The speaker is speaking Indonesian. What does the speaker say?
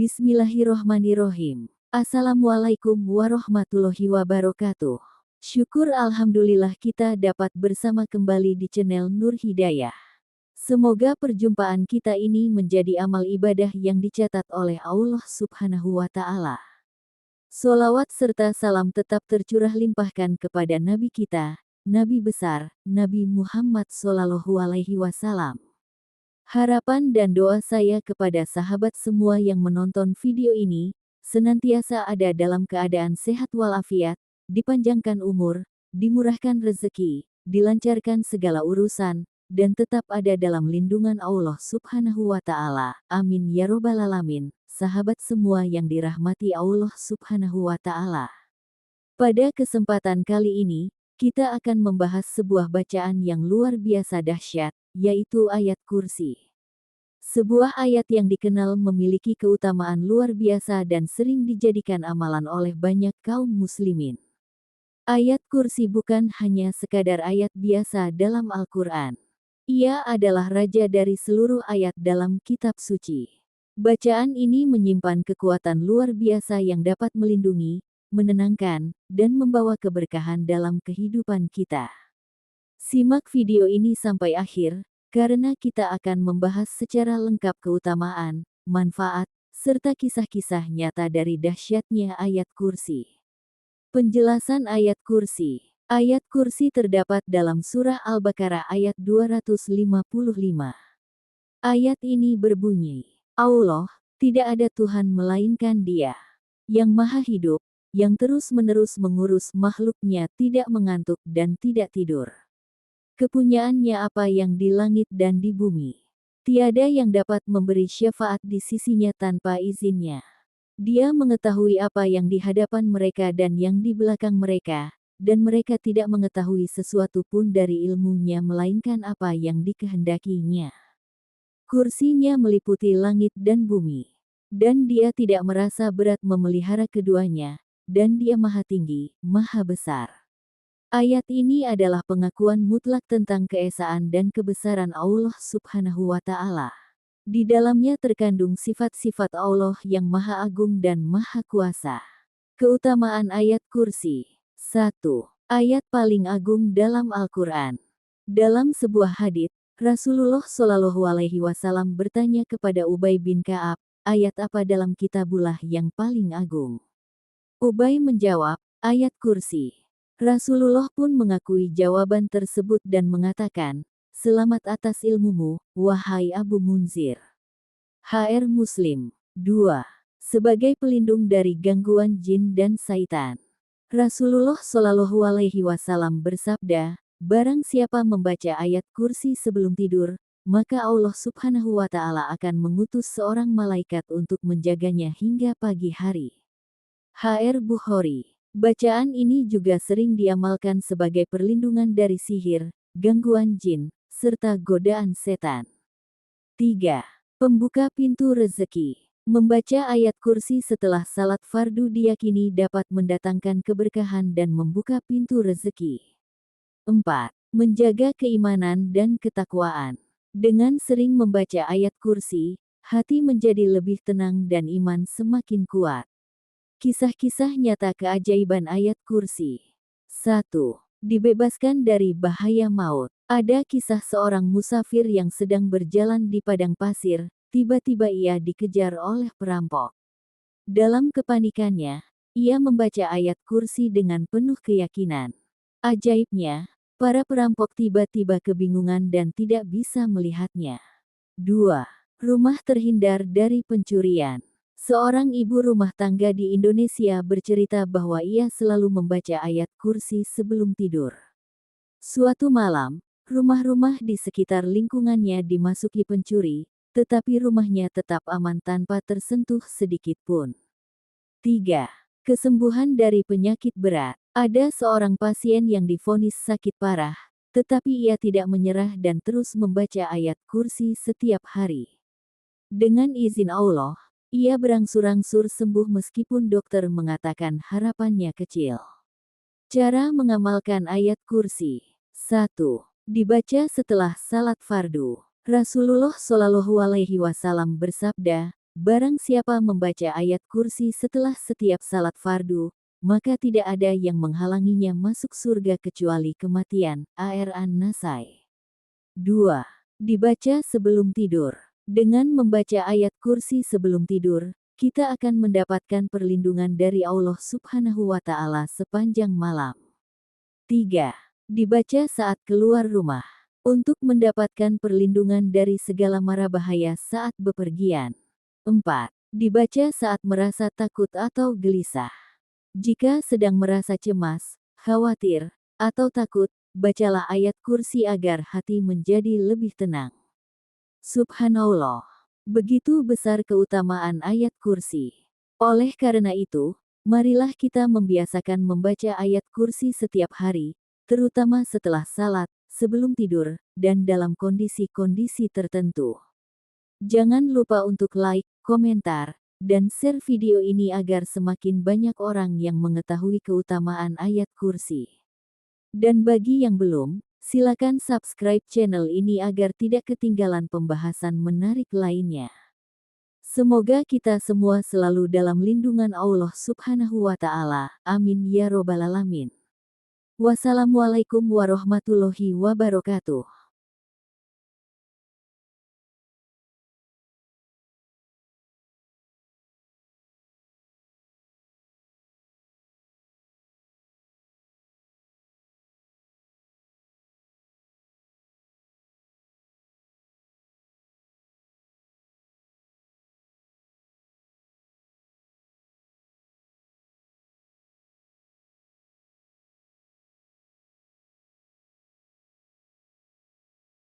Bismillahirrohmanirrohim. Assalamualaikum warahmatullahi wabarakatuh. Syukur alhamdulillah kita dapat bersama kembali di channel Nur Hidayah. Semoga perjumpaan kita ini menjadi amal ibadah yang dicatat oleh Allah Subhanahu wa Ta'ala. Sholawat serta salam tetap tercurah limpahkan kepada Nabi kita, Nabi besar, Nabi Muhammad Shallallahu Alaihi Wasallam. Harapan dan doa saya kepada sahabat semua yang menonton video ini, senantiasa ada dalam keadaan sehat walafiat, dipanjangkan umur, dimurahkan rezeki, dilancarkan segala urusan, dan tetap ada dalam lindungan Allah Subhanahu wa Ta'ala. Amin ya Robbal Alamin. Sahabat semua yang dirahmati Allah Subhanahu wa Ta'ala. Pada kesempatan kali ini, kita akan membahas sebuah bacaan yang luar biasa dahsyat, yaitu ayat kursi. Sebuah ayat yang dikenal memiliki keutamaan luar biasa dan sering dijadikan amalan oleh banyak kaum muslimin. Ayat kursi bukan hanya sekadar ayat biasa dalam Al-Quran. Ia adalah raja dari seluruh ayat dalam kitab suci. Bacaan ini menyimpan kekuatan luar biasa yang dapat melindungi, menenangkan, dan membawa keberkahan dalam kehidupan kita. Simak video ini sampai akhir, karena kita akan membahas secara lengkap keutamaan, manfaat, serta kisah-kisah nyata dari dahsyatnya ayat kursi. Penjelasan ayat kursi. Ayat kursi terdapat dalam surah Al-Baqarah ayat 255. Ayat ini berbunyi, Allah, tidak ada Tuhan melainkan Dia, yang maha hidup, yang terus-menerus mengurus makhluknya tidak mengantuk dan tidak tidur. Kepunyaannya apa yang di langit dan di bumi. Tiada yang dapat memberi syafaat di sisinya tanpa izinnya. Dia mengetahui apa yang di hadapan mereka dan yang di belakang mereka, dan mereka tidak mengetahui sesuatu pun dari ilmunya melainkan apa yang dikehendakinya. Kursinya meliputi langit dan bumi. Dan dia tidak merasa berat memelihara keduanya, dan dia maha tinggi, maha besar. Ayat ini adalah pengakuan mutlak tentang keesaan dan kebesaran Allah Subhanahu wa Ta'ala. Di dalamnya terkandung sifat-sifat Allah yang maha agung dan maha kuasa. Keutamaan ayat kursi. 1. Ayat paling agung dalam Al-Quran. Dalam sebuah hadits, Rasulullah Shallallahu Alaihi Wasallam bertanya kepada Ubay bin Ka'ab, ayat apa dalam kitabullah yang paling agung? Ubay menjawab, ayat kursi. Rasulullah pun mengakui jawaban tersebut dan mengatakan, selamat atas ilmumu, wahai Abu Munzir. HR Muslim. 2. Sebagai pelindung dari gangguan jin dan syaitan. Rasulullah Shallallahu Alaihi Wasallam bersabda, barang siapa membaca ayat kursi sebelum tidur, maka Allah Subhanahu wa Ta'ala akan mengutus seorang malaikat untuk menjaganya hingga pagi hari. HR Bukhari. Bacaan ini juga sering diamalkan sebagai perlindungan dari sihir, gangguan jin, serta godaan setan. 3. Pembuka pintu rezeki. Membaca ayat kursi setelah salat fardu diyakini dapat mendatangkan keberkahan dan membuka pintu rezeki. 4. Menjaga keimanan dan ketakwaan. Dengan sering membaca ayat kursi, hati menjadi lebih tenang dan iman semakin kuat. Kisah-kisah nyata keajaiban ayat kursi. 1. Dibebaskan dari bahaya maut. Ada kisah seorang musafir yang sedang berjalan di padang pasir, tiba-tiba ia dikejar oleh perampok. Dalam kepanikannya, ia membaca ayat kursi dengan penuh keyakinan. Ajaibnya, para perampok tiba-tiba kebingungan dan tidak bisa melihatnya. 2. Rumah terhindar dari pencurian. Seorang ibu rumah tangga di Indonesia bercerita bahwa ia selalu membaca ayat kursi sebelum tidur. Suatu malam, rumah-rumah di sekitar lingkungannya dimasuki pencuri, tetapi rumahnya tetap aman tanpa tersentuh sedikit pun. 3. Kesembuhan dari penyakit berat. Ada seorang pasien yang divonis sakit parah, tetapi ia tidak menyerah dan terus membaca ayat kursi setiap hari. Dengan izin Allah, ia berangsur-angsur sembuh meskipun dokter mengatakan harapannya kecil. Cara mengamalkan ayat kursi. 1. Dibaca setelah salat fardu. Rasulullah Shallallahu Alaihi Wasallam bersabda, barang siapa membaca ayat kursi setelah setiap salat fardu, maka tidak ada yang menghalanginya masuk surga kecuali kematian. An-Nasai. 2. Dibaca sebelum tidur. Dengan membaca ayat kursi sebelum tidur, kita akan mendapatkan perlindungan dari Allah Subhanahu wa Ta'ala sepanjang malam. 3. Dibaca saat keluar rumah. Untuk mendapatkan perlindungan dari segala mara bahaya saat bepergian. 4. Dibaca saat merasa takut atau gelisah. Jika sedang merasa cemas, khawatir, atau takut, bacalah ayat kursi agar hati menjadi lebih tenang. Subhanallah. Begitu besar keutamaan ayat kursi. Oleh karena itu, marilah kita membiasakan membaca ayat kursi setiap hari, terutama setelah salat, sebelum tidur, dan dalam kondisi-kondisi tertentu. Jangan lupa untuk like, komentar, dan share video ini agar semakin banyak orang yang mengetahui keutamaan ayat kursi. Dan bagi yang belum, silakan subscribe channel ini agar tidak ketinggalan pembahasan menarik lainnya. Semoga kita semua selalu dalam lindungan Allah Subhanahu wa Ta'ala. Amin ya Robbal 'Alamin. Wassalamualaikum warahmatullahi wabarakatuh.